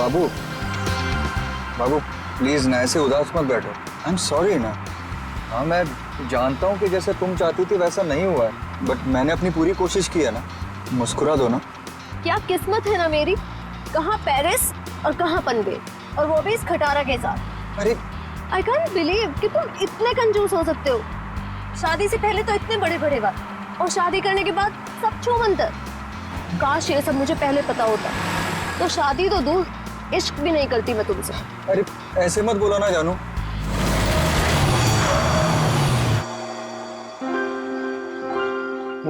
बाबू बाबू please ना ऐसे उदास मत बैठो। आई एम सॉरी ना। हाँ मैं जानता हूँ कि जैसे तुम चाहती थी वैसा नहीं हुआ है, बट मैंने अपनी पूरी कोशिश की है ना। मुस्कुरा दो ना। क्या किस्मत है ना मेरी, कहाँ पेरिस और कहाँ पनवेल, और वो भी इस खटारा के साथ। अरे आई कांट बिलीव कि तुम इतने कंजूस हो सकते हो। शादी से पहले तो इतने बड़े बड़े बात, और शादी करने के बाद सब छूमंतर। काश ये सब मुझे पहले पता होता, तो शादी तो दूर, इश्क भी नहीं करती मैं तुमसे। अरे ऐसे मत बोलो ना जानू।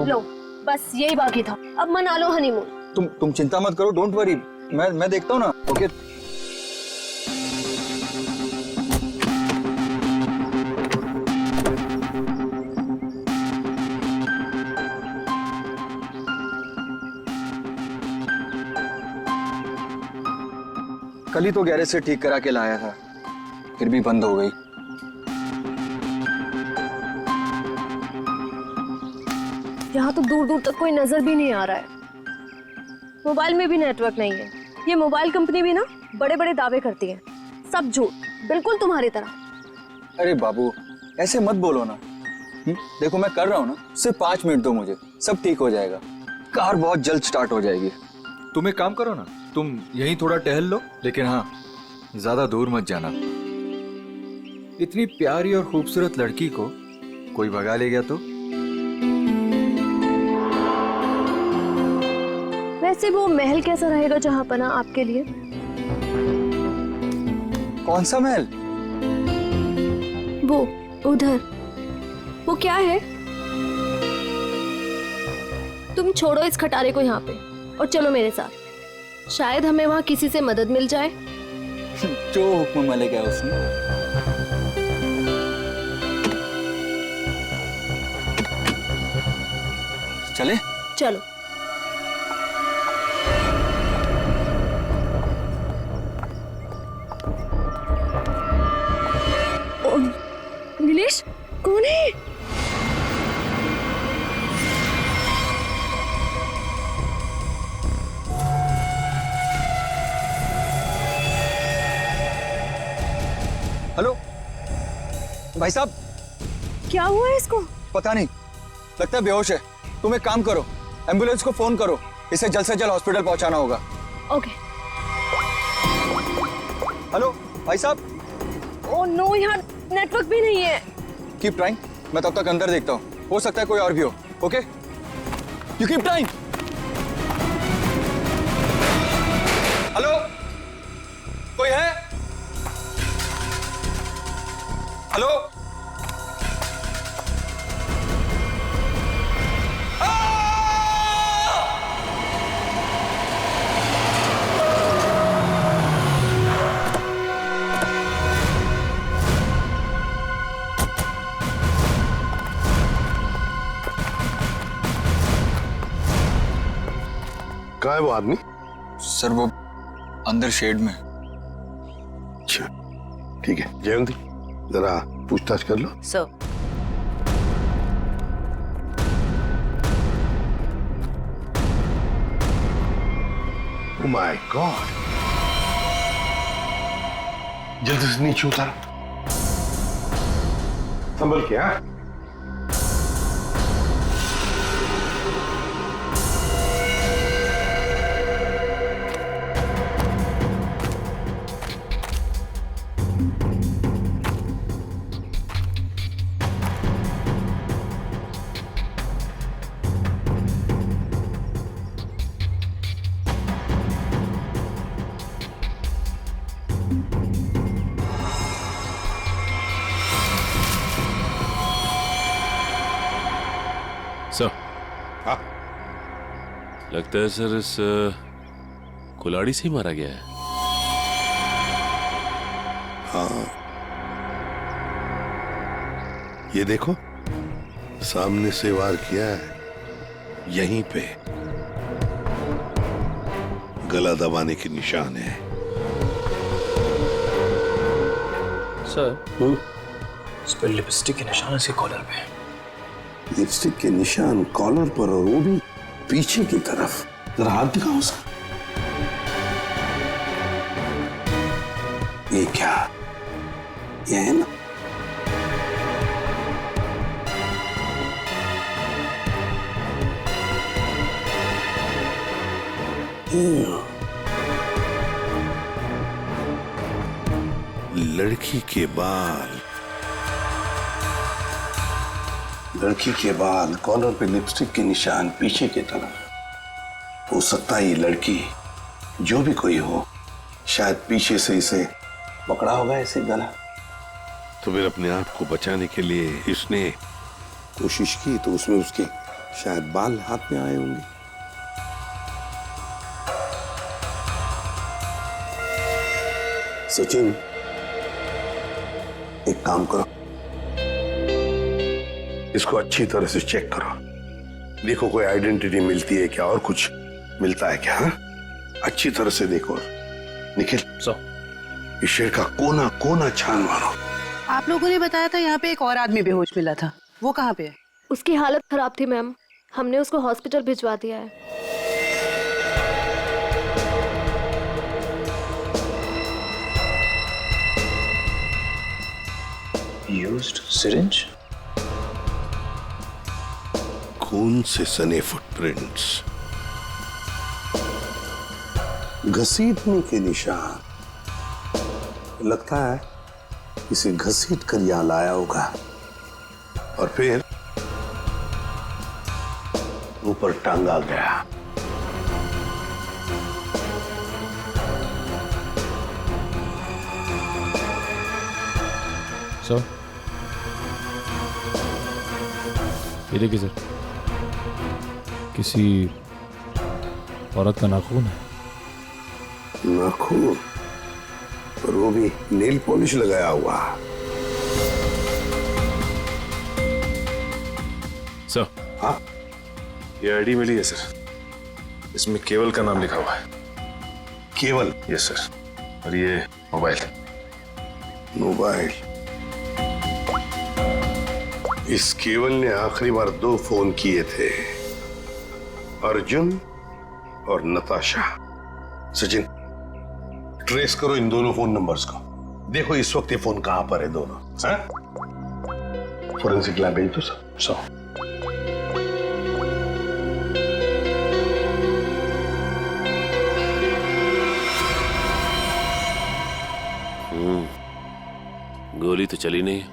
लो बस यही बाकी था, अब मना लो हनीमून। तुम चिंता मत करो, डोंट वरी। मैं देखता हूँ ना। ओके कल ही तो गैरेज से ठीक करा के लाया था, फिर भी बंद हो गई। यहाँ तो दूर दूर तक कोई नजर भी नहीं आ रहा है। मोबाइल में भी नेटवर्क नहीं है। ये मोबाइल कंपनी भी ना बड़े बड़े दावे करती है, सब झूठ, बिल्कुल तुम्हारी तरह। अरे बाबू ऐसे मत बोलो ना। देखो मैं कर रहा हूँ ना, सिर्फ 5 मिनट दो मुझे, सब ठीक हो जाएगा। कार बहुत जल्द स्टार्ट हो जाएगी। तुम एक काम करो ना, तुम यहीं थोड़ा टहल लो, लेकिन हाँ ज्यादा दूर मत जाना। इतनी प्यारी और खूबसूरत लड़की को कोई भगा ले गया तो? वैसे वो महल कैसा रहेगा जहाँ पना आपके लिए? कौन सा महल? वो उधर, वो क्या है? तुम छोड़ो इस खटारे को यहाँ पे और चलो मेरे साथ। शायद हमें वहाँ किसी से मदद मिल जाए। जो हुक्म मलिक है उसने। चले चलो। नीलेश कौन है? हेलो भाई साहब। क्या हुआ है इसको? पता नहीं, लगता है बेहोश है। तुम एक काम करो, एम्बुलेंस को फोन करो, इसे जल्द से जल्द हॉस्पिटल पहुंचाना होगा। ओके। हेलो भाई साहब। ओह नो, यहाँ नेटवर्क भी नहीं है। कीप ट्राइंग, मैं तब तक अंदर देखता हूँ, हो सकता है कोई और भी हो। Okay you keep trying. Hello कोई है? हेलो कहाँ है वो आदमी? सर वो अंदर शेड में। अच्छा ठीक है, जयंती जरा पूछताछ कर लो। सर। ओह माय गॉड, जल्दी से नीचे उतारो, संभल के। हाँ सर। हाँ लगता है सर इस कुल्हाड़ी से ही मारा गया है। हाँ ये देखो, सामने से वार किया है, यहीं पे गला दबाने के निशान है। सर इस पर लिपस्टिक के निशान इसके कॉलर पे। लिपस्टिक के निशान कॉलर पर, और वो भी पीछे की तरफ। जरा हाथ दिखाओ उसका। ये क्या, ये है ना? लड़की के बाल, लड़की के बाल, कॉलर पे लिपस्टिक के निशान पीछे की तरफ। हो सकता है ये लड़की जो भी कोई हो, शायद पीछे से इसे पकड़ा होगा ऐसे गला। तो फिर अपने आप को बचाने के लिए इसने कोशिश की, तो उसमें उसके शायद बाल हाथ में आए होंगे। सचिन, एक काम करो, इसको अच्छी तरह से चेक करो, देखो कोई आइडेंटिटी मिलती है क्या और कुछ मिलता है क्या। हाँ? अच्छी तरह से देखो। निखिल, इस शेर का कोना कोना छान मारो। आप लोगों ने बताया था यहाँ पे एक और आदमी बेहोश मिला था, वो कहाँ पे है? उसकी हालत खराब थी मैम, हमने उसको हॉस्पिटल भिजवा दिया है। Used syringe? खून से सने फुटप्रिंट्स, घसीटने के निशान। लगता है इसे घसीट कर यहां लाया होगा और फिर ऊपर टांगा गया। सर, ये देखिए सर, किसी औरत का नाखून है। नाखून? पर वो भी नेल पॉलिश लगाया हुआ। सर, हाँ? ये आईडी मिली है सर, इसमें केवल का नाम लिखा हुआ है। केवल? यस सर, और ये मोबाइल। मोबाइल? इस केवल ने आखिरी बार 2 फोन किए थे, अर्जुन और नताशा। सचिन, ट्रेस करो इन दोनों फोन नंबर्स को, देखो इस वक्त ये फोन कहां पर है दोनों। फोरेंसिक लैब भेज दो सर। गोली तो चली नहीं।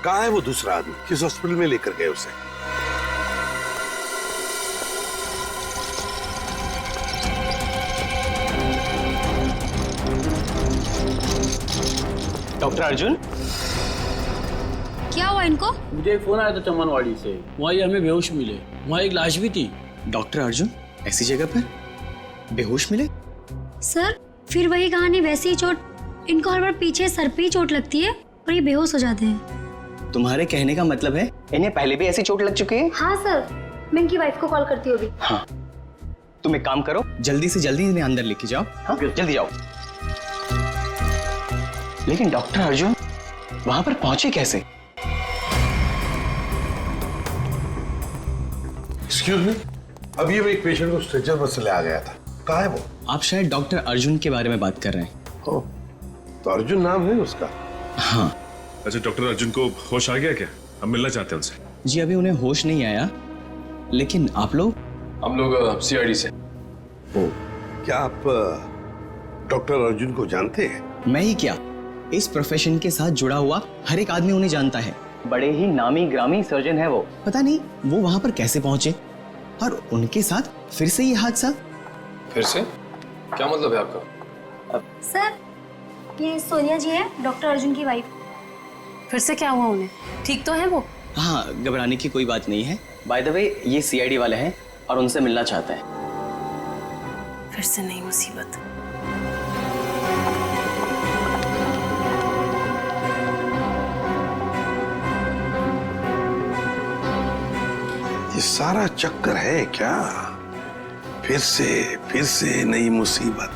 कहां है वो दूसरा आदमी? किस हॉस्पिटल में लेकर गए उसे? डॉक्टर अर्जुन, क्या हुआ इनको? मुझे एक फोन आया था चमनवाड़ी से, वहाँ ये हमें बेहोश मिले, वहाँ एक लाश भी थी। डॉक्टर अर्जुन ऐसी जगह पर बेहोश मिले? सर, फिर वही कहानी, वैसी ही चोट। इनको हर बार पीछे सर पे ही चोट लगती है और ये बेहोश हो जाते हैं। तुम्हारे कहने का मतलब है इन्हें पहले भी ऐसी चोट लग चुकी है? हाँ सर, मैं इनकी वाइफ को कॉल करती हूँ अभी। हाँ, तुम एक काम करो, जल्दी से जल्दी इन्हें अंदर लेके जाओ। हाँ, जल्दी जाओ। लेकिन डॉक्टर अर्जुन वहां पर पहुंचे कैसे? एक्सक्यूज मी, अभी एक पेशेंट को स्ट्रेचर पर से ले आ गया था, कहाँ है वो? आप शायद डॉक्टर अर्जुन के बारे में बात कर रहे हैं। ओ, तो अर्जुन नाम है उसका? हाँ। अच्छा, डॉक्टर अर्जुन को होश आ गया क्या? हम मिलना चाहते हैं उनसे। जी अभी उन्हें होश नहीं आया, लेकिन आप लोग? हम लोग सीआईडी से। ओ, क्या आप डॉक्टर अर्जुन को जानते हैं? मैं ही क्या, इस प्रोफेशन के साथ जुड़ा हुआ हर एक आदमी उन्हें जानता है। बड़े ही नामी ग्रामी सर्जन है वो। पता नहीं वो वहां पर कैसे पहुंचे और उनके साथ फिर से ये हादसा। फिर से? क्या मतलब है आपका? सर, ये सोनिया जी है, डॉक्टर अर्जुन की वाइफ। फिर से क्या हुआ उन्हें? ठीक तो है वो? हाँ, घबराने की कोई बात नहीं है। बाय द वे ये सीआईडी वाले हैं और उनसे मिलना चाहते हैं। फिर से नई मुसीबत। ये सारा चक्कर है क्या? फिर से नई मुसीबत।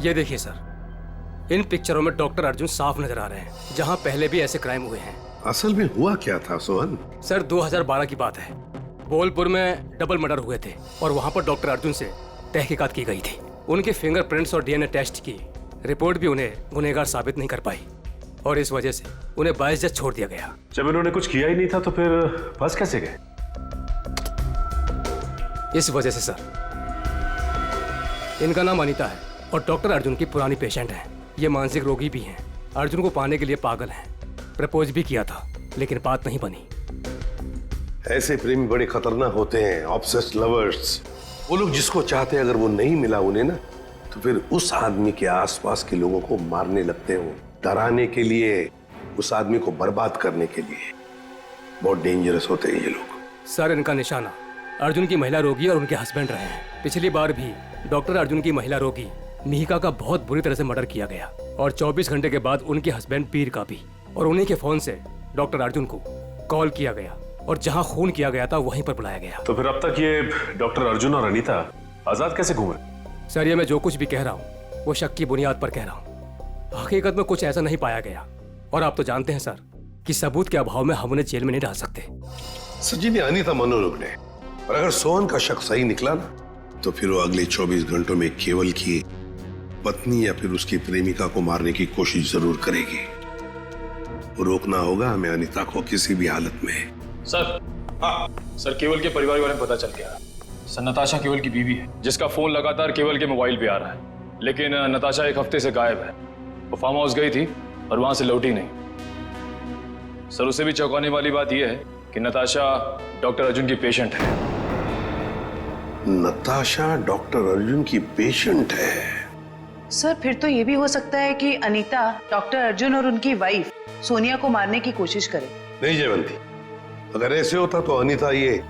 ये देखिए सर, इन पिक्चरों में डॉक्टर अर्जुन साफ नजर आ रहे हैं, जहां पहले भी ऐसे क्राइम हुए हैं। असल में हुआ क्या था सोहन? सर 2012 की बात है, बोलपुर में डबल मर्डर हुए थे और वहां पर डॉक्टर अर्जुन से तहकीकात की गई थी। उनके फिंगरप्रिंट्स और डीएनए टेस्ट की रिपोर्ट भी उन्हें गुनहगार साबित नहीं कर पाई और इस वजह से उन्हें बाइज्जत छोड़ दिया गया। जब इन्होंने कुछ किया ही नहीं था तो फिर फंस कैसे गए? इस वजह से सर, इनका नाम अनीता है और डॉक्टर अर्जुन की पुरानी पेशेंट है। ये मानसिक रोगी भी हैं। अर्जुन को पाने के लिए पागल हैं। प्रपोज भी किया था लेकिन बात नहीं बनी। ऐसे प्रेमी बड़े खतरनाक होते हैं, ऑब्सेस्ड लवर्स। वो लोग जिसको चाहते हैं अगर वो नहीं मिला उन्हें ना, तो फिर उस आदमी के आसपास के लोगों को मारने लगते हैं, डराने के लिए, उस आदमी को बर्बाद करने के लिए। बहुत डेंजरस होते हैं ये लोग। सर, इनका निशाना अर्जुन की महिला रोगी और उनके हस्बैंड रहे हैं। पिछली बार भी डॉक्टर अर्जुन की महिला रोगी मिहिका का बहुत बुरी तरह से मर्डर किया गया और 24 घंटे के बाद उनके हस्बैंड पीर का भी। और उन्हीं के फोन से डॉक्टर अर्जुन को कॉल किया गया और जहां खून किया गया था वहीं पर बुलाया गया। तो फिर अब तक ये डॉक्टर अर्जुन और अनीता आजाद कैसे घूम रहे? सर, ये मैं जो कुछ भी कह रहा हूँ वो शक की बुनियाद पर कह रहा हूँ। हकीकत में कुछ ऐसा नहीं पाया गया और आप तो जानते हैं सर कि सबूत के अभाव में हम उन्हें जेल में नहीं डाल सकते। सजी ने अनीता मनोरोग ने, और अगर सोहन का शक सही निकला ना, तो फिर वो अगले 24 घंटों में केवल की पत्नी या फिर उसकी प्रेमिका को मारने की कोशिश जरूर करेगी। रोकना होगा हमें अनीता को किसी भी हालत में। सर, हाँ सर, केवल के परिवार के बारे में पता चल गया। सर, नताशा केवल की बीवी है जिसका फोन लगातार केवल के मोबाइल पे आ रहा है, लेकिन नताशा एक हफ्ते से गायब है। वो फार्म हाउस गई थी और वहां से लौटी नहीं। सर, उससे भी चौंकाने वाली बात यह है कि नताशा डॉक्टर अर्जुन की पेशेंट है। नताशा डॉक्टर अर्जुन की पेशेंट है? सर, फिर तो ये भी हो सकता है कि अनीता डॉक्टर अर्जुन और उनकी वाइफ सोनिया को मारने की कोशिश करे। नहीं जयवंती, अगर ऐसे होता तो अनीता ये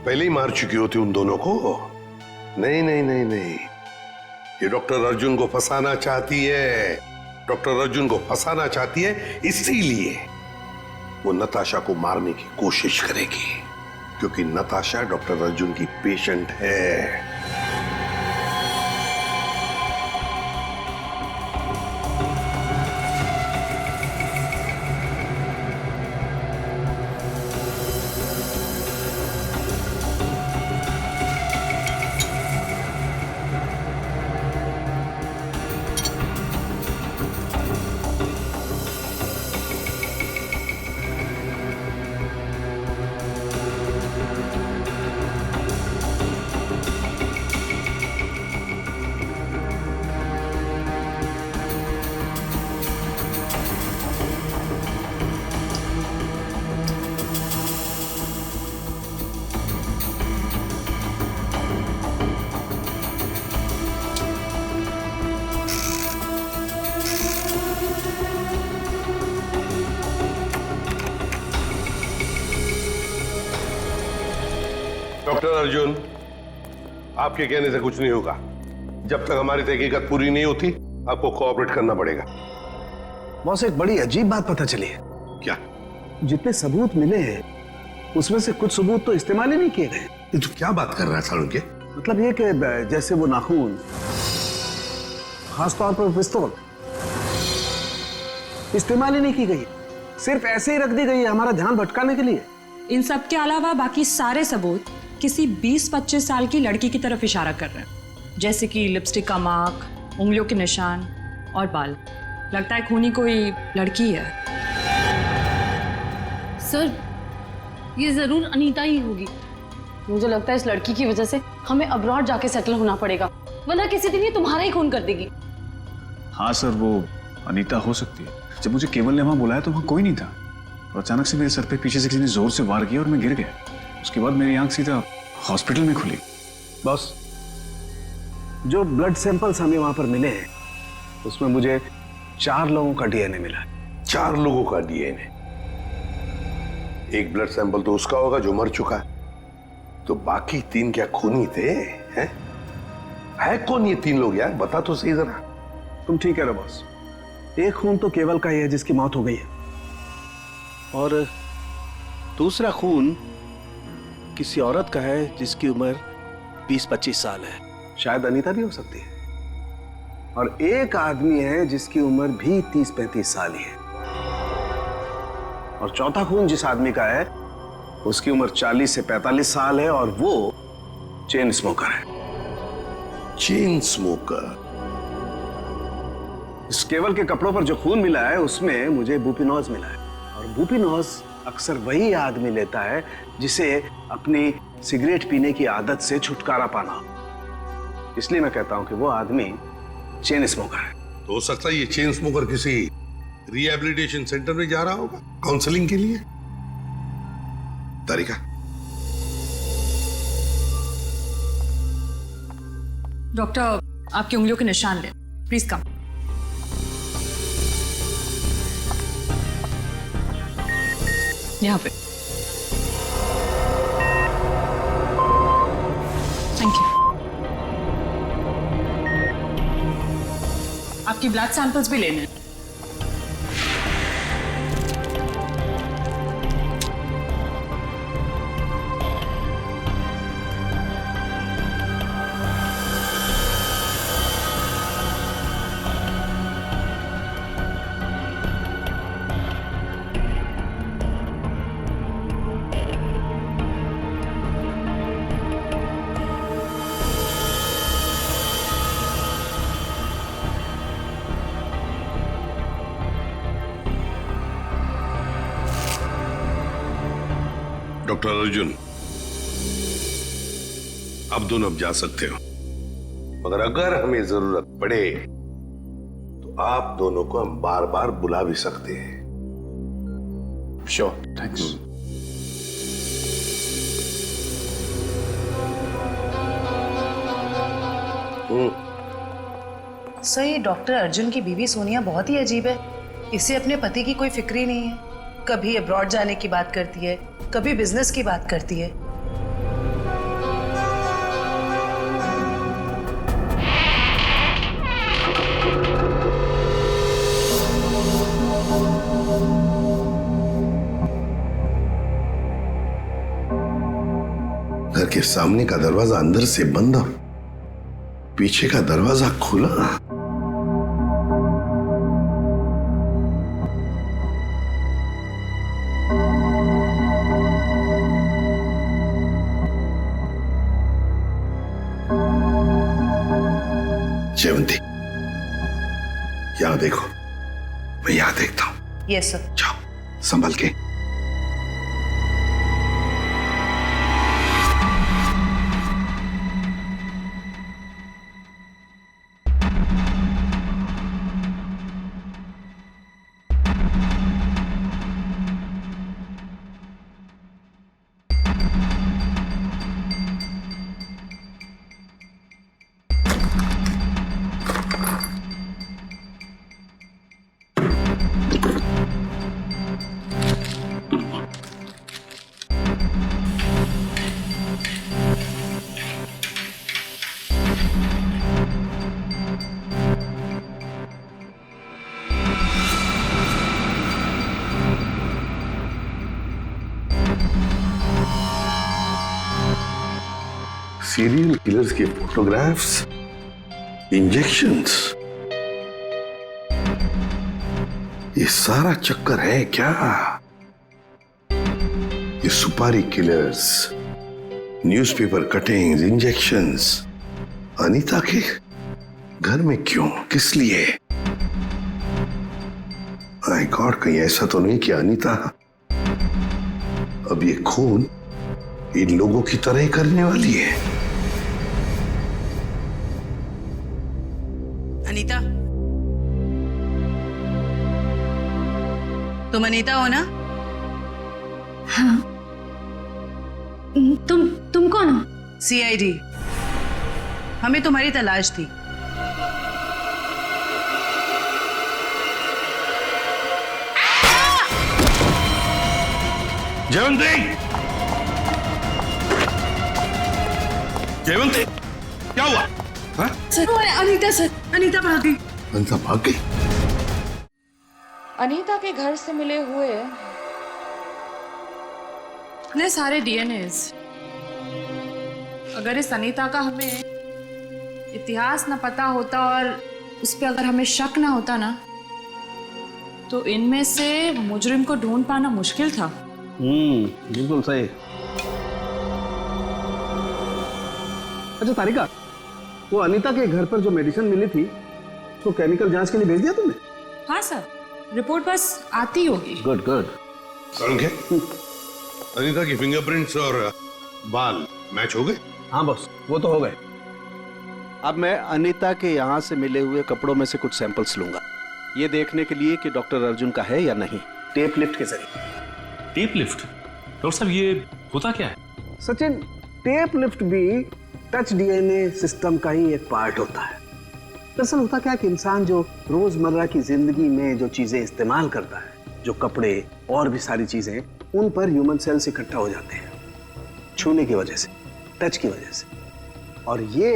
पहले ही मार चुकी होती उन दोनों को। नहीं नहीं नहीं नहीं, ये डॉक्टर अर्जुन को फंसाना चाहती है। डॉक्टर अर्जुन को फंसाना चाहती है, इसीलिए वो नताशा को मारने की कोशिश करेगी, क्योंकि नताशा डॉक्टर अर्जुन की पेशेंट है। डॉक्टर अर्जुन, आपके कहने से कुछ नहीं होगा। जब तक हमारी तहकीकात पूरी नहीं होती आपको कोऑपरेट करना पड़ेगा। बॉस, एक बड़ी अजीब बात पता चली है। क्या? जितने सबूत मिले हैं उसमें से कुछ सबूत तो इस्तेमाल ही नहीं किए गए। ये तो क्या बात कर रहा है सारुण के? मतलब ये कि जैसे वो नाखून, खासतौर पर पिस्तौल, इस्तेमाल ही नहीं की गई, सिर्फ ऐसे ही रख दी गई है हमारा ध्यान भटकाने के लिए। इन सब के अलावा बाकी सारे सबूत किसी 20-25 साल की लड़की की तरफ इशारा कर रहे हैं, जैसे कि लिपस्टिक का मार्क, उंगलियों के निशान और बाल। लगता है खूनी कोई लड़की है। सर, ये जरूर अनीता ही होगी। मुझे लगता है इस लड़की की वजह से हमें अब्रॉड जाके सेटल होना पड़ेगा, वरना किसी दिन ये तुम्हारा ही खून कर देगी। हाँ सर, वो अनीता हो सकती है। जब मुझे केवल ने वहां बुलाया तो वहां कोई नहीं था और अचानक से मेरे सर पे पीछे से किसी ने जोर से वार किया और मैं गिर गया। उसके बाद मेरी आंख सीधा हॉस्पिटल में खुली। बॉस, जो ब्लड सैंपल्स हमें वहां पर मिले हैं उसमें मुझे 4 लोगों का डीएनए मिला है। 4 लोगों का डीएनए? एक ब्लड सैंपल तो उसका होगा जो मर चुका है, तो बाकी 3 क्या खूनी थे? हैं? है कौन ये 3 लोग यार? बता तो सही जरा। तुम ठीक कह रहे हो बॉस, एक खून तो केवल का ही है जिसकी मौत हो गई है, और दूसरा खून किसी औरत का है जिसकी उम्र 20-25 साल है। शायद अनीता भी हो सकती है। और एक आदमी है जिसकी उम्र भी 30-35 साल ही है। और चौथा खून जिस आदमी का है उसकी उम्र 40 से 45 साल है और वो चेन स्मोकर है। Chain smoker. इस केवल के कपड़ों पर जो खून मिला है उसमें मुझे बुपिनोज मिला है, और बुपिनोज अक्सर वही आदमी लेता है जिसे अपनी सिगरेट पीने की आदत से छुटकारा पाना। इसलिए मैं कहता हूं कि वो आदमी चेन स्मोकर है। तो हो सकता है ये चेन स्मोकर किसी रिहैबिलिटेशन सेंटर में जा रहा होगा काउंसलिंग के लिए। तारिका, डॉक्टर आपकी उंगलियों के निशान ले, प्लीज कम। यहाँ पे। Thank you. आपकी ब्लड सैंपल्स भी लेने हैं। डॉक्टर अर्जुन, आप दोनों अब जा सकते हो, मगर अगर हमें जरूरत पड़े तो आप दोनों को हम बार बार बुला भी सकते हैं। Sure, thanks. सही, डॉक्टर अर्जुन की बीवी सोनिया बहुत ही अजीब है। इसे अपने पति की कोई फिक्र ही नहीं है। कभी अब्रॉड जाने की बात करती है, कभी बिजनेस की बात करती है। घर के सामने का दरवाजा अंदर से बंद और पीछे का दरवाजा खुला। जयवंती, यहां देखो, मैं यहां देखता हूं। Yes sir. जाओ, संभल के। सीरियल किलर्स के फोटोग्राफ्स, इंजेक्शंस, ये सारा चक्कर है क्या? ये सुपारी killers, newspaper cuttings, injections Anita के घर में क्यों, किस लिए? माय गॉड, कहीं ऐसा तो नहीं कि अनीता अब ये खून इन लोगों की तरह ही करने वाली है? अनीता, तुम अनीता हो ना? हाँ। तुम कौन हो? सीआईडी। हमें तुम्हारी तलाश थी। जयवंती, जयवंती, क्या हुआ? हाँ? सर, अनीता सर, अनीता भाग गई। अनीता भाग गई? अनीता के घर से मिले हुए इतने सारे डीएनएस, अगर इस अनीता का हमें इतिहास न पता होता और उस पर अगर हमें शक ना होता ना, तो इनमें से मुजरिम को ढूंढ पाना मुश्किल था। बिल्कुल सही। अच्छा तारिका, वो अनीता के घर पर जो मेडिसिन मिली थी तो केमिकल जांच के लिए भेज दिया तुमने? हाँ सर, रिपोर्ट बस आती होगी। Good good. अनीता की फिंगरप्रिंट्स और बाल मैच हो गए? हाँ बॉस, वो तो हो गए। अब मैं अनीता के यहाँ से मिले हुए कपड़ों में से कुछ सैंपल्स लूंगा, ये देखने के लिए कि डॉक्टर अर्जुन का है या नहीं, टेप लिफ्ट के जरिए। Tape lift? डॉक्टर साहब ये होता क्या है? सचिन, टेप लिफ्ट भी टच डीएनए सिस्टम का ही एक पार्ट होता है। दरअसल होता क्या कि इंसान जो रोजमर्रा की जिंदगी में जो चीजें इस्तेमाल करता है, जो कपड़े और भी सारी चीजें, उन पर ह्यूमन सेल्स इकट्ठा हो जाते हैं छूने की वजह से, टच की वजह से। और ये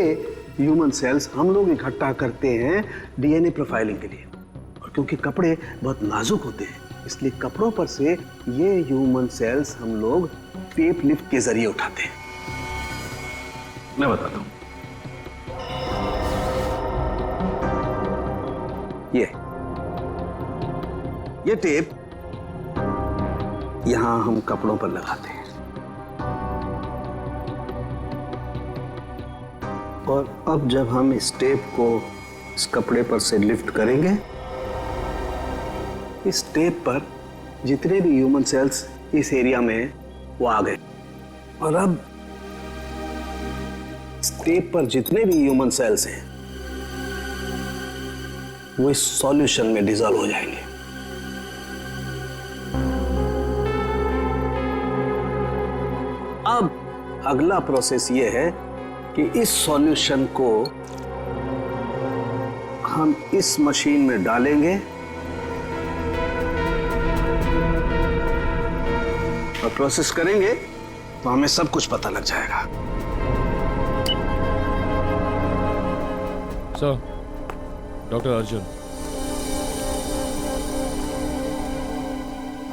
ह्यूमन सेल्स हम लोग इकट्ठा करते हैं डीएनए प्रोफाइलिंग के लिए। और क्योंकि कपड़े बहुत नाजुक होते हैं, इसलिए कपड़ों पर से ये ह्यूमन सेल्स हम लोग टेप लिफ्ट के जरिए उठाते हैं। मैं बताता हूं। ये टेप यहां हम कपड़ों पर लगाते हैं और अब जब हम इस टेप को इस कपड़े पर से लिफ्ट करेंगे, इस टेप पर जितने भी ह्यूमन सेल्स इस एरिया में वो आ गए। और अब इस टेप पर जितने भी ह्यूमन सेल्स हैं वो इस सॉल्यूशन में डिसॉल्व हो जाएंगे। अब अगला प्रोसेस ये है कि इस सॉल्यूशन को हम इस मशीन में डालेंगे और प्रोसेस करेंगे तो हमें सब कुछ पता लग जाएगा। Sir, doctor Arjun.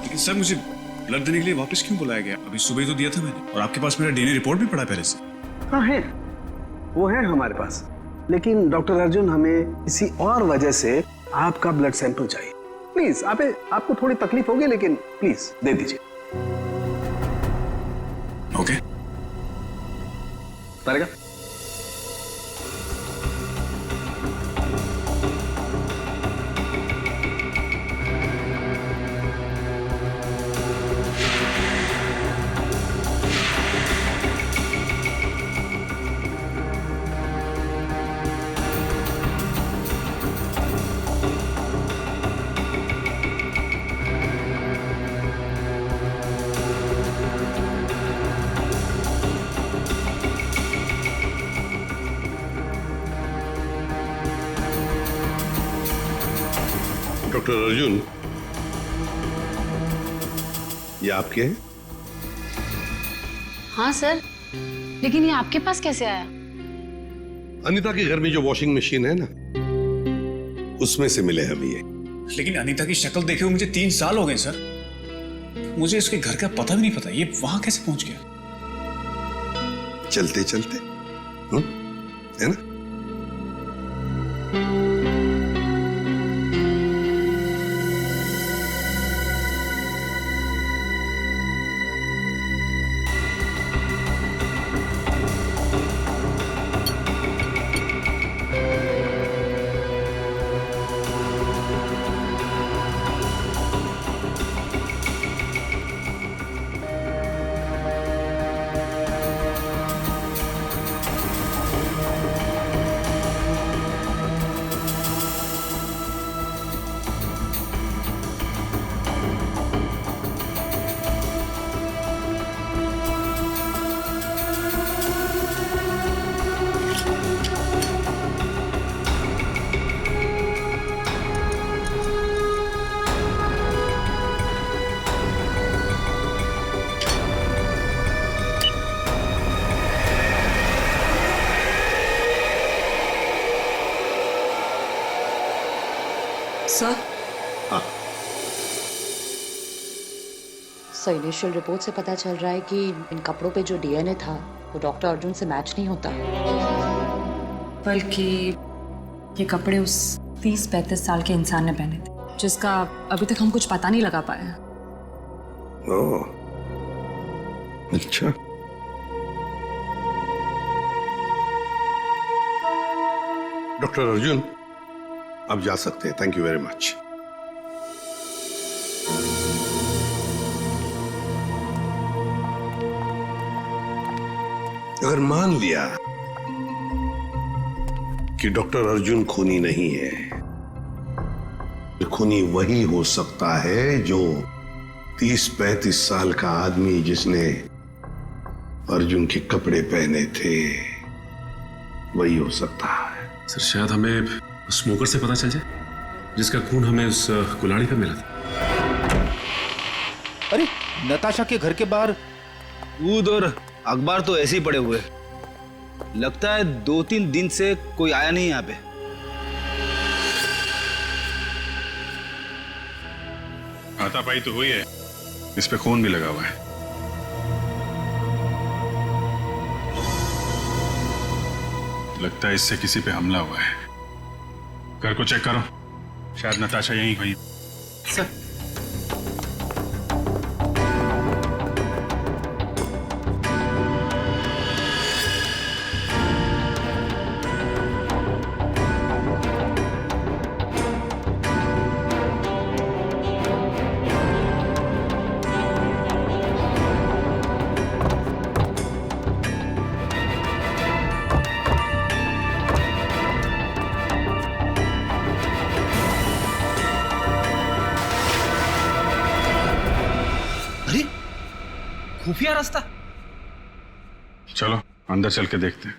लेकिन सर, मुझे ब्लड देने के लिए वापस क्यों बुलाया गया? अभी सुबह तो दिया था मैंने, और आपके पास मेरा डीएनए रिपोर्ट भी पड़ा पहले से। हाँ है, वो है हमारे पास, लेकिन डॉक्टर अर्जुन हमें किसी और वजह से आपका ब्लड सैंपल चाहिए। प्लीज, आपको थोड़ी तकलीफ होगी, लेकिन प्लीज दे दीजिए। ओके। तारेगा? डॉक्टर अर्जुन, ये आपके हैं? हाँ सर, लेकिन ये आपके पास कैसे आया? अनीता के घर में जो वॉशिंग मशीन है ना, उसमें से मिले हमें ये। लेकिन अनीता की शक्ल देखे हुए मुझे 3 साल हो गए सर। मुझे इसके घर का पता भी नहीं पता, ये वहां कैसे पहुंच गया? चलते चलते, है ना? सर, सर इनिशियल रिपोर्ट से पता चल रहा है कि इन कपड़ों पे जो डीएनए था वो डॉक्टर अर्जुन से मैच नहीं होता, बल्कि ये कपड़े उस 30-35 साल के इंसान ने पहने थे, जिसका अभी तक हम कुछ पता नहीं लगा पाए। ओह, अच्छा। डॉक्टर अर्जुन, आप जा सकते हैं। Thank you very much. अगर मान लिया कि डॉक्टर अर्जुन खूनी नहीं है, खूनी वही हो सकता है जो 30-35 साल का आदमी जिसने अर्जुन के कपड़े पहने थे, वही हो सकता है। सर शायद हमें स्मोकर से पता चल जाए जिसका खून हमें उस कुल्हाड़ी पे मिला था। अरे नताशा के घर के बाहर दूध और अखबार तो ऐसे ही पड़े हुए, लगता है 2-3 दिन से कोई आया नहीं यहाँ पे। हाथापाई तो हुई है, इस पे खून भी लगा हुआ है। लगता है इससे किसी पे हमला हुआ है। घर को चेक करो, शायद नताशा यहीं हुई। सर खुफिया रास्ता। चलो अंदर चल के देखते हैं।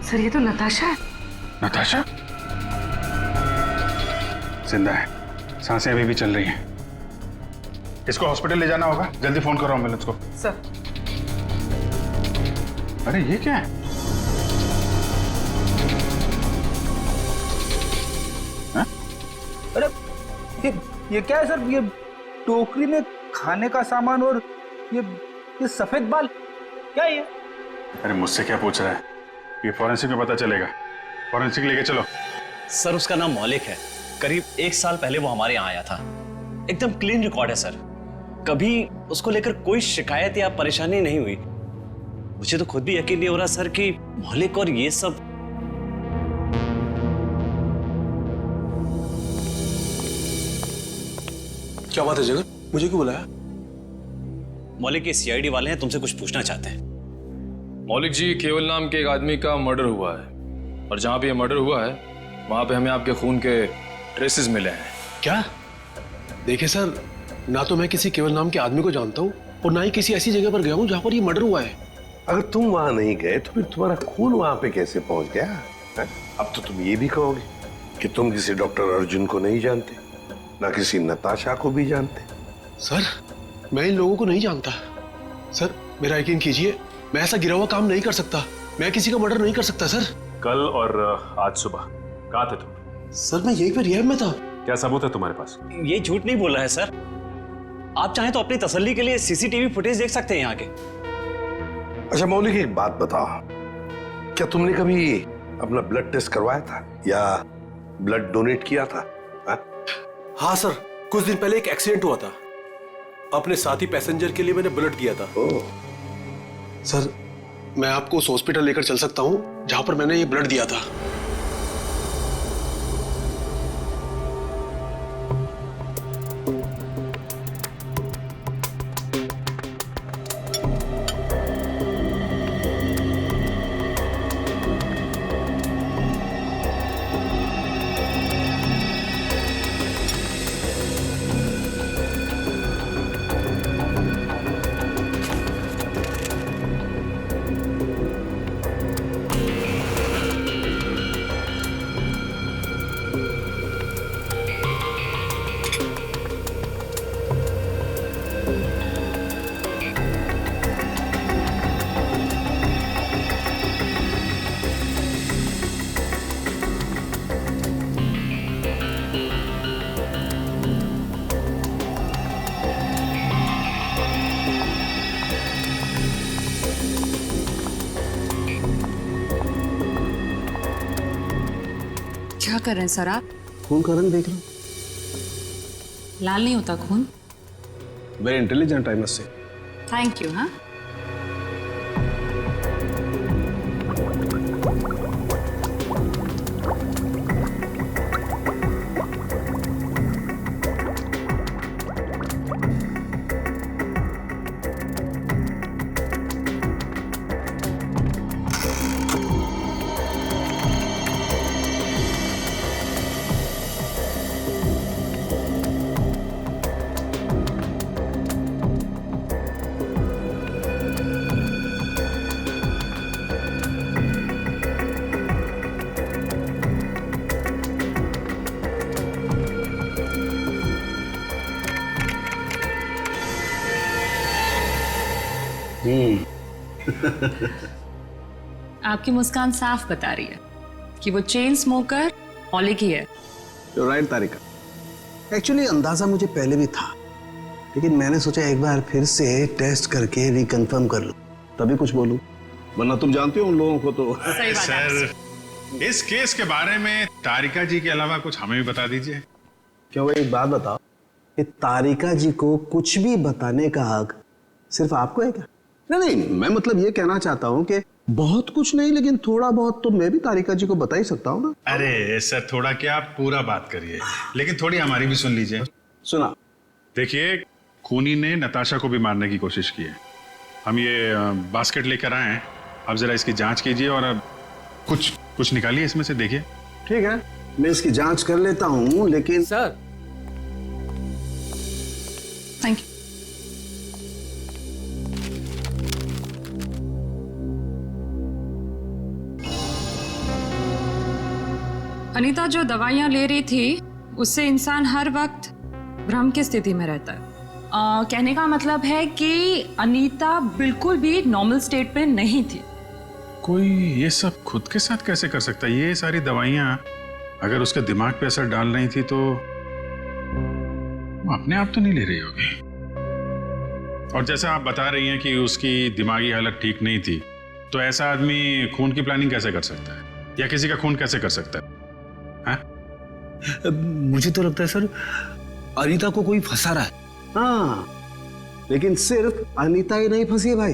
सर ये तो नताशा है। नताशा जिंदा है, सांसें अभी भी चल रही हैं। इसको हॉस्पिटल ले जाना होगा, जल्दी फोन करो एम्बुलेंस को। सर अरे ये क्या है? हा? अरे ये क्या है सर? ये टोकरी में खाने का सामान और ये सफेद बाल क्या है ये? अरे मुझसे क्या पूछ रहा है? ये फॉरेंसिक में पता चलेगा। फॉरेंसिक लेके चलो। सर उसका नाम मौलिक है, करीब 1 साल पहले वो हमारे यहाँ आया था। एकदम क्लीन रिकॉर्ड है सर, कभी उसको लेकर कोई शिकायत या परेशानी नहीं हुई। मुझे तो खुद भी यकीन नहीं हो रहा सर कि मौलिक और ये सब। क्या बात है जगत, मुझे क्यों बुलाया? मौलिक के सीआईडी वाले हैं, तुमसे कुछ पूछना चाहते हैं। मौलिक जी, केवल नाम के एक आदमी का मर्डर हुआ है और जहां पे ये मर्डर हुआ है वहां पे हमें आपके खून के ट्रेसेस मिले हैं। क्या? देखिए सर, ना तो मैं किसी केवल नाम के आदमी को जानता हूँ और ना ही किसी ऐसी जगह पर गया हूँ जहाँ पर ये मर्डर हुआ है। अगर तुम वहां नहीं गए तो फिर तुम्हारा खून वहां पे कैसे पहुंच गया है? अब तो तुम ये भी कहोगे कि तुम किसी डॉक्टर अर्जुन को नहीं जानते, ना किसी नताशा को भी जानते। सर मैं इन लोगों को नहीं जानता। सर मेरा यकीन कीजिए, मैं ऐसा गिरा हुआ काम नहीं कर सकता। मैं किसी का मर्डर नहीं कर सकता सर। कल और आज सुबह कहाँ थे तुम? सर मैं यहीं पे रिहैब में था। क्या सबूत है तुम्हारे पास? ये झूठ नहीं बोल रहा है सर। आप चाहें तो अपनी तसल्ली के लिए सीसीटीवी फुटेज देख सकते हैं यहाँ के। अच्छा मौलिक, एक बात बताओ, क्या तुमने कभी अपना ब्लड टेस्ट करवाया था या ब्लड डोनेट किया था? हाँ सर, कुछ दिन पहले एक एक्सीडेंट हुआ था, अपने साथी पैसेंजर के लिए मैंने ब्लड किया था। सर मैं आपको उस हॉस्पिटल लेकर चल सकता हूँ जहां पर मैंने ये ब्लड दिया था। क्या कर रहे हैं सर आप? खून का रंग देख लो। लाल नहीं होता खून। Very intelligent I must say. Thank you. हाँ, आपकी मुस्कान साफ बता रही है कि वो चेन स्मोकर मौलिक ही है। राइट तारिका, एक्चुअली अंदाजा मुझे पहले भी था, लेकिन मैंने सोचा एक बार फिर से टेस्ट करके रिकंफर्म कर लूं, तभी कुछ बोलूं, वरना तुम जानते हो उन लोगों को तो। सर, इस केस के बारे में तारिका जी के अलावा कुछ हमें भी बता दीजिए। क्यों भाई, एक बात बताओ कि तारिका जी को कुछ भी बताने का हक सिर्फ आपको है क्या? नहीं, मैं मतलब ये कहना चाहता हूँ कि बहुत कुछ नहीं, लेकिन थोड़ा बहुत तो मैं भी तारिका जी को बता ही सकता हूँ ना। अरे सर, थोड़ा क्या, आप पूरा बात करिए, लेकिन थोड़ी हमारी भी सुन लीजिए। सुना। देखिए, खूनी ने नताशा को भी मारने की कोशिश की है। हम ये बास्केट लेकर आए हैं, आप जरा इसकी जांच कीजिए और अब कुछ निकालिए इसमें से, देखिए। ठीक है, मैं इसकी जांच कर लेता हूँ, लेकिन सर। Thank you. अनीता जो दवाइयां ले रही थी उससे इंसान हर वक्त भ्रम की स्थिति में रहता है। कहने का मतलब है कि अनीता बिल्कुल भी नॉर्मल स्टेट पे नहीं थी। कोई ये सब खुद के साथ कैसे कर सकता है? ये सारी दवाइयां अगर उसके दिमाग पे असर डाल रही थी तो वो अपने आप तो नहीं ले रही होगी। और जैसा आप बता रही हैं कि उसकी दिमागी हालत ठीक नहीं थी, तो ऐसा आदमी खून की प्लानिंग कैसे कर सकता है या किसी का खून कैसे कर सकता है? मुझे तो लगता है सर अनीता को कोई फंसा रहा है। हाँ, लेकिन सिर्फ अनीता ही नहीं फंसी है भाई,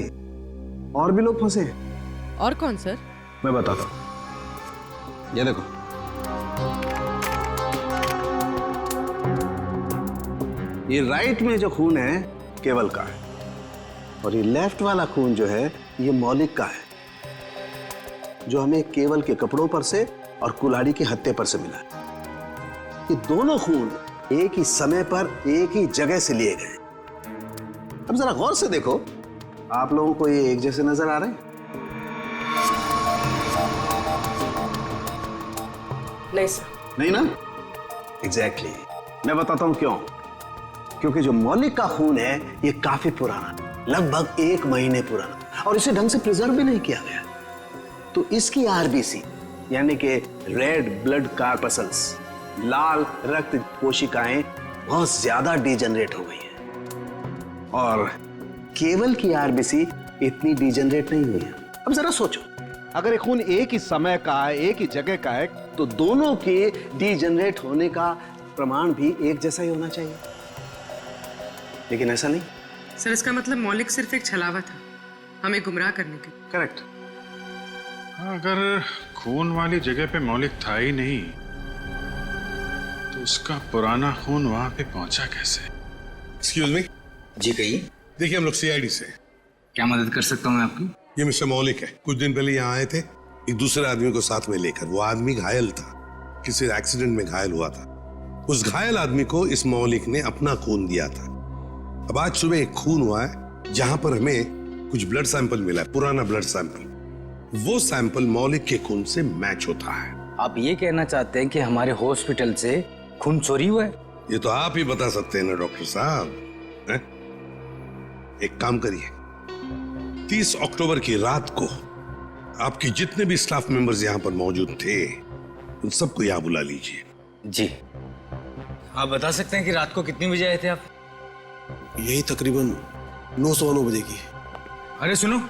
और भी लोग फंसे हैं। और कौन सर? मैं बताता हूं, ये देखो। ये राइट में जो खून है केवल का है, और ये लेफ्ट वाला खून जो है ये मौलिक का है, जो हमें केवल के कपड़ों पर से और कुल्हाड़ी के हत्थे पर से मिला है। ये दोनों खून एक ही समय पर एक ही जगह से लिए गए। अब जरा गौर से देखो, आप लोगों को ये एक जैसे नजर आ रहे हैं? नहीं सर। नहीं ना? एग्जैक्टली। मैं बताता हूं क्यों। क्योंकि जो मौलिक का खून है ये काफी पुराना, लगभग 1 महीने पुराना, और इसे ढंग से प्रिजर्व भी नहीं किया गया। तो इसकी आरबीसी यानी कि रेड ब्लड कार्पसल्स, लाल रक्त कोशिकाएं बहुत ज्यादा डिजेनरेट हो गई हैं, और केवल की आरबीसी इतनी डिजेनरेट नहीं हुई है। अब जरा सोचो, अगर ये खून एक ही समय का है, एक ही जगह का है, तो दोनों के डिजेनरेट होने का प्रमाण भी एक जैसा ही होना चाहिए, लेकिन ऐसा नहीं। सर, इसका मतलब मौलिक सिर्फ एक छलावा था हमें गुमराह करने के। करेक्ट। अगर खून वाली जगह पे मौलिक था ही नहीं, तो उसका पुराना खून वहां पे पहुंचा कैसे? Excuse me. जी कहिए। देखिए, हम लोग सीआईडी से। क्या मदद कर सकता हूँ मैं आपकी? ये मिस्टर मौलिक है। कुछ दिन पहले यहाँ आए थे एक दूसरे आदमी को साथ में लेकर। वो आदमी घायल था, किसी एक्सीडेंट में घायल हुआ था। उस घायल आदमी को इस मौलिक ने अपना खून दिया था। अब आज सुबह एक खून हुआ है जहां पर हमें कुछ ब्लड सैंपल मिला है, पुराना ब्लड सैंपल। वो सैंपल मौलिक के खून से मैच होता है। आप ये कहना चाहते हैं कि हमारे हॉस्पिटल से खून चोरी हुआ है? ये तो आप ही बता सकते हैं ना डॉक्टर साहब। एक काम करिए, 30 अक्टूबर की रात को आपके जितने भी स्टाफ मेंबर्स यहाँ पर मौजूद थे उन सबको यहाँ बुला लीजिए। जी। आप बता सकते हैं कि रात को कितनी बजे आए थे आप? यही तकरीबन 9:09 बजे की। अरे सुनो,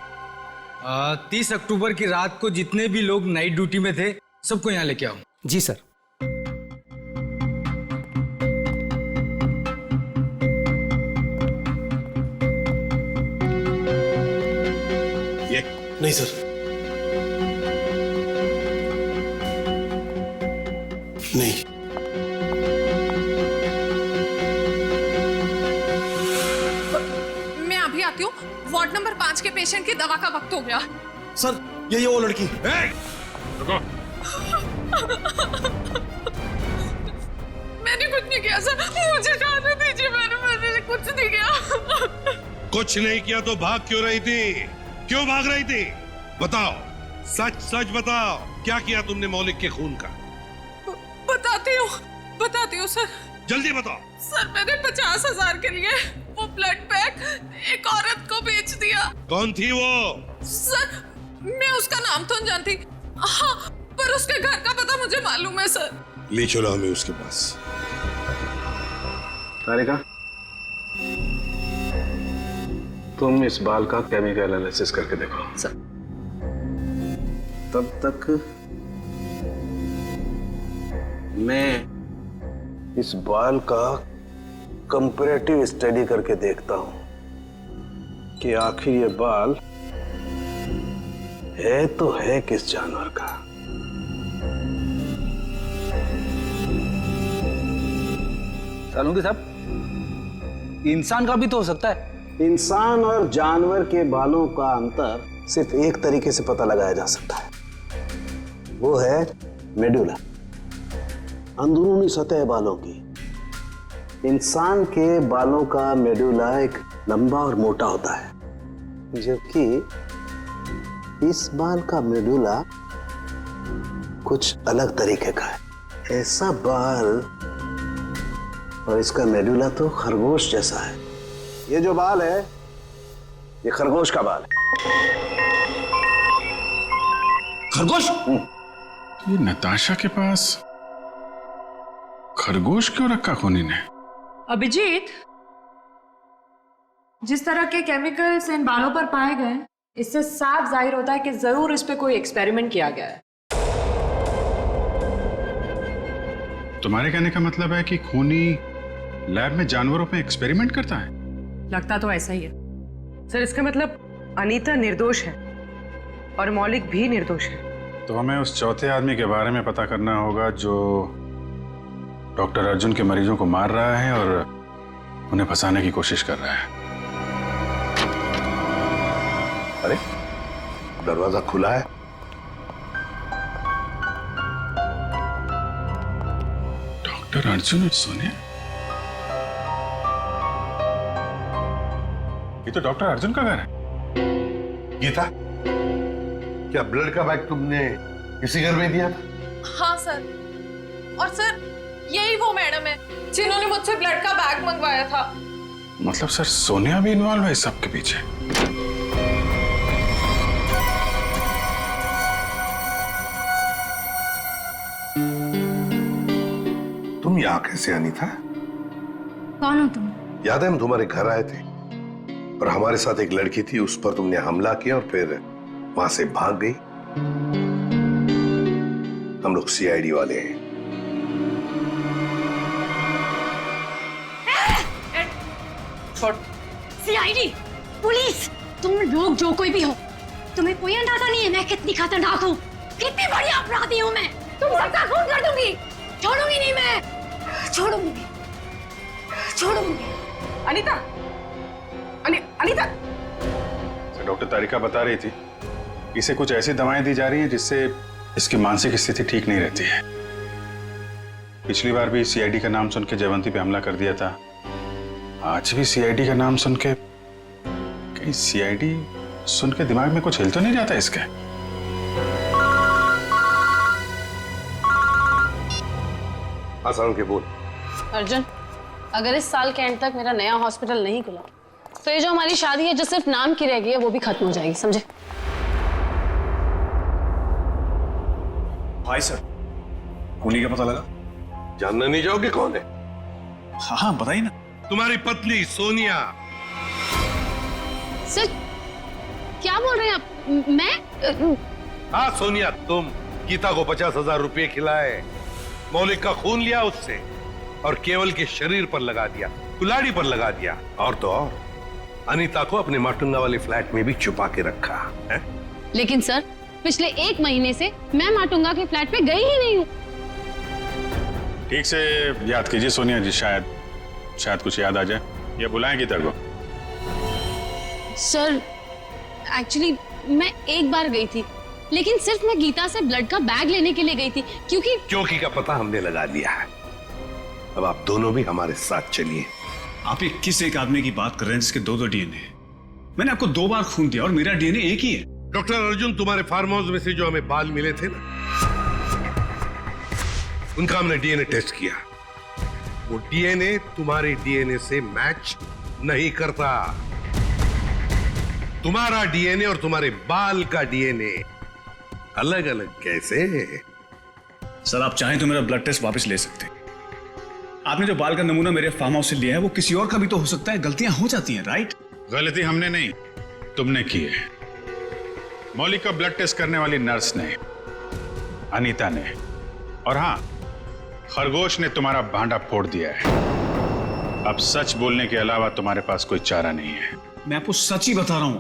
30 अक्टूबर की रात को जितने भी लोग नाइट ड्यूटी में थे सबको यहाँ लेके आओ। जी सर। नहीं सर, नहीं। मैं अभी आती हूँ। वार्ड नंबर 5 के पेशेंट की दवा का वक्त हो गया। सर ये वो लड़की। रुको। मैंने कुछ नहीं किया सर, मुझे जाने दीजिए। मैंने कुछ नहीं किया। कुछ नहीं किया तो भाग क्यों रही थी? क्यों भाग रही थी? बताओ, सच सच बताओ, क्या किया तुमने मौलिक के खून का? बताती हूँ सर। जल्दी बताओ। सर मैंने 50,000 के लिए वो ब्लड पैक एक औरत को बेच दिया। कौन थी वो? सर मैं उसका नाम तो नहीं जानती, हाँ, पर उसके घर का पता मुझे मालूम है सर। ले चलो हमें उसके पास। तारिका, तुम इस बाल का केमिकल एनालिसिस करके देखो। सर। तब तक मैं इस बाल का कंपैरेटिव स्टडी करके देखता हूं कि आखिर ये बाल है तो है किस जानवर का। सालुंगी साहब, इंसान का भी तो हो सकता है। इंसान और जानवर के बालों का अंतर सिर्फ एक तरीके से पता लगाया जा सकता है, वो है मेडुला, अंदरूनी सतह बालों की। इंसान के बालों का मेडुला एक लंबा और मोटा होता है, जबकि इस बाल का मेडुला कुछ अलग तरीके का है। ऐसा बाल और इसका मेडुला तो खरगोश जैसा है। ये जो बाल है, ये खरगोश का बाल है। खरगोश? ये नताशा के पास खरगोश क्यों रखा खूनी ने? अभिजीत, जिस तरह के केमिकल्स इन बालों पर पाए गए, इससे साफ जाहिर होता है कि जरूर इस पे कोई एक्सपेरिमेंट किया गया है। तुम्हारे कहने का मतलब है कि खूनी लैब में जानवरों पे एक्सपेरिमेंट करता है? लगता तो ऐसा ही है सर। इसका मतलब अनीता निर्दोष है और मौलिक भी निर्दोष है। तो हमें उस चौथे आदमी के बारे में पता करना होगा जो डॉक्टर अर्जुन के मरीजों को मार रहा है और उन्हें फंसाने की कोशिश कर रहा है। अरे दरवाजा खुला है। डॉक्टर अर्जुन और सोनिया? ये तो डॉक्टर अर्जुन का घर है। गीता, क्या ब्लड का बैग तुमने इसी घर में दिया था? हाँ सर, और सर यही वो मैडम है जिन्होंने मुझसे ब्लड का बैग मंगवाया था। मतलब सर सोनिया भी इन्वॉल्व है इस सब के पीछे? तुम यहाँ कैसे आनी था? कौन हो तुम? याद है हम तुम्हारे घर आए थे और हमारे साथ एक लड़की थी, उस पर तुमने हमला किया और फिर वहां से भाग गई। हम लोग सीआईडी वाले हैं। सीआईडी, पुलिस, तुम लोग जो कोई भी हो, तुम्हें कोई अंदाजा नहीं है मैं कितनी खतरनाक हूँ, कितनी बड़ी अपराधी हूँ मैं। तुम सबका खून कर दूंगी, छोड़ूंगी नहीं मैं, छोड़ूंगी। अनीता, अनीता। डॉक्टर तारिका बता रही थी इसे कुछ ऐसी दवाएं दी जा रही हैं जिससे इसकी मानसिक स्थिति ठीक नहीं रहती है। पिछली बार भी सीआईडी का नाम सुन के जयवंती पे हमला कर दिया था, आज भी सीआईडी का नाम सुन के, कहीं सीआईडी सुन के दिमाग में कुछ हिल तो नहीं जाता इसके? आसान के बोल। अर्जुन, अगर इस साल के एंड तक मेरा नया हॉस्पिटल नहीं खुला तो ये जो हमारी शादी है जो सिर्फ नाम की रह गई है वो भी खत्म हो जाएगी, समझे? हाय सर, खूनी का पता लगा? जानना नहीं चाहोगे कौन है? हाँ बताइए ना। तुम्हारी पत्नी सोनिया। सर क्या बोल रहे हैं आप? मैं? हाँ सोनिया, तुम गीता को 50,000 रुपए खिलाए, मौलिक का खून लिया उससे और केवल के शरीर पर लगा दिया, कुल्हाड़ी पर लगा दिया, और तो और अनीता को अपने माटुंगा वाले फ्लैट में भी छुपा के रखा है। लेकिन सर पिछले 1 महीने से मैं माटुंगा के फ्लैट पे गई ही नहीं हूँ। ठीक से याद कीजिए सोनिया जी, शायद कुछ याद आ जाए, या बुलाएं गीता को। सर एक्चुअली मैं एक बार गई थी, लेकिन सिर्फ मैं गीता से ब्लड का बैग लेने के लिए गई थी, क्योंकि का पता हमने लगा लिया है। अब आप दोनों भी हमारे साथ चलिए। आप ये किस एक आदमी की बात कर रहे हैं जिसके 2 डीएनए? मैंने आपको 2 बार खून दिया और मेरा डीएनए एक ही है। डॉक्टर अर्जुन, तुम्हारे फार्म हाउस में से जो हमें बाल मिले थे ना, उनका हमने डीएनए टेस्ट किया। वो डीएनए तुम्हारे डीएनए से मैच नहीं करता। तुम्हारा डीएनए और तुम्हारे बाल का डीएनए अलग अलग कैसे? सर आप चाहें तो मेरा ब्लड टेस्ट वापस ले सकते हैं। आपने जो बाल का नमूना मेरे फार्म हाउस से लिया है वो किसी और का भी तो हो सकता है। गलतियां हो जाती हैं, राइट? गलती हमने नहीं, तुमने की है। मौलिक का ब्लड टेस्ट करने वाली नर्स ने, अनीता ने, और हाँ, खरगोश ने तुम्हारा भांडा फोड़ दिया है। अब सच बोलने के अलावा तुम्हारे पास कोई चारा नहीं है। मैं आपको सच ही बता रहा हूं।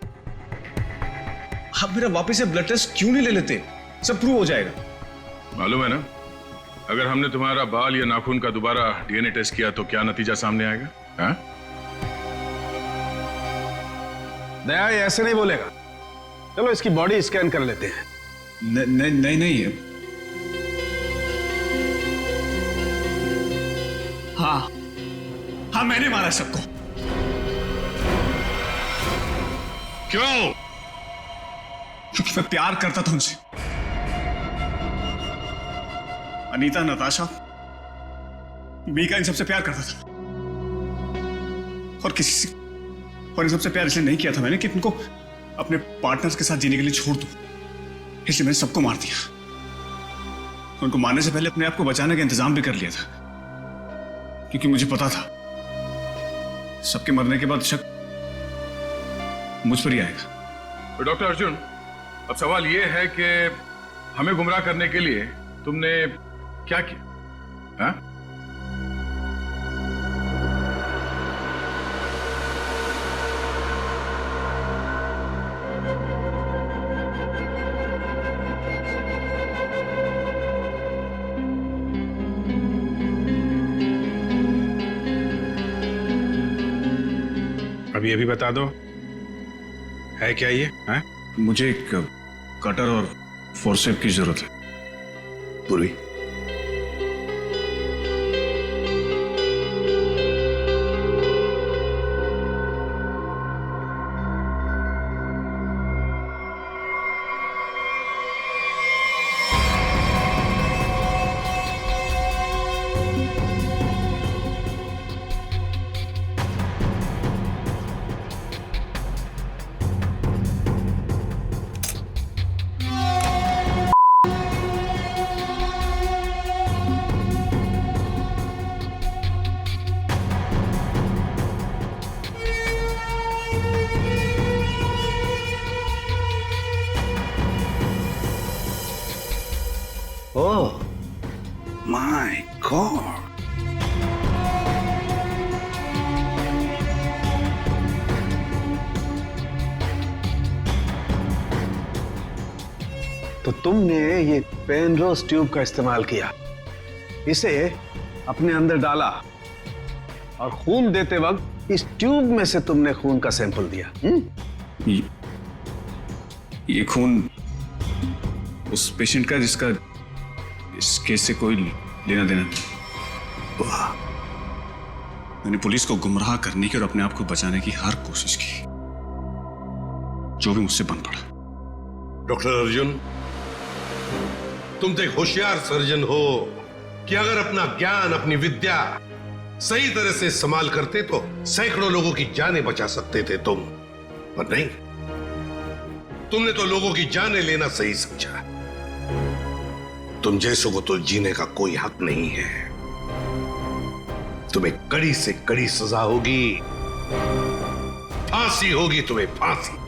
आप मेरा वापस से ब्लड टेस्ट क्यों नहीं ले लेते? सब प्रूव हो जाएगा। मालूम है ना, अगर हमने तुम्हारा बाल या नाखून का दोबारा डीएनए टेस्ट किया तो क्या नतीजा सामने आएगा? हाँ? दया ये ऐसे नहीं बोलेगा। चलो इसकी बॉडी स्कैन कर लेते हैं। नहीं हाँ मैंने मारा सबको। क्यों? क्योंकि मैं प्यार करता था उनसे। अनीता, नताशा, मीका, इन सबसे प्यार करता था। और इन सबसे प्यार इसलिए नहीं किया था मैंने कि उनको अपने पार्टनर्स के साथ जीने के लिए छोड़ दूं। इसलिए मैंने सबको मार दिया। उनको मारने से पहले अपने आप को बचाने का इंतजाम भी कर लिया था, क्योंकि मुझे पता था सबके मरने के बाद शक मुझ पर ही आएगा। तो डॉक्टर अर्जुन, अब सवाल यह है कि हमें गुमराह करने के लिए तुमने क्या किया? हाँ? अब ये भी बता दो, है क्या ये? हाँ? मुझे एक कटर और फोर्सेप की जरूरत है। पूरी Oh my God! तो तुमने ये पेनरोज ट्यूब का इस्तेमाल किया, इसे अपने अंदर डाला और खून देते वक्त इस ट्यूब में से तुमने खून का सैंपल दिया। ये खून उस पेशेंट का जिसका इस केस से कोई लेना देना नहीं। मैंने पुलिस को गुमराह करने की और अपने आप को बचाने की हर कोशिश की, जो भी मुझसे बन पड़ा। डॉक्टर अर्जुन, तुम तो एक होशियार सर्जन हो कि अगर अपना ज्ञान, अपनी विद्या सही तरह से इस्तेमाल करते तो सैकड़ों लोगों की जानें बचा सकते थे तुम, पर नहीं, तुमने तो लोगों की जानें लेना सही समझा। तुम जैसों को तो जीने का कोई हक नहीं है। तुम्हें कड़ी से कड़ी सजा होगी, फांसी होगी तुम्हें, फांसी।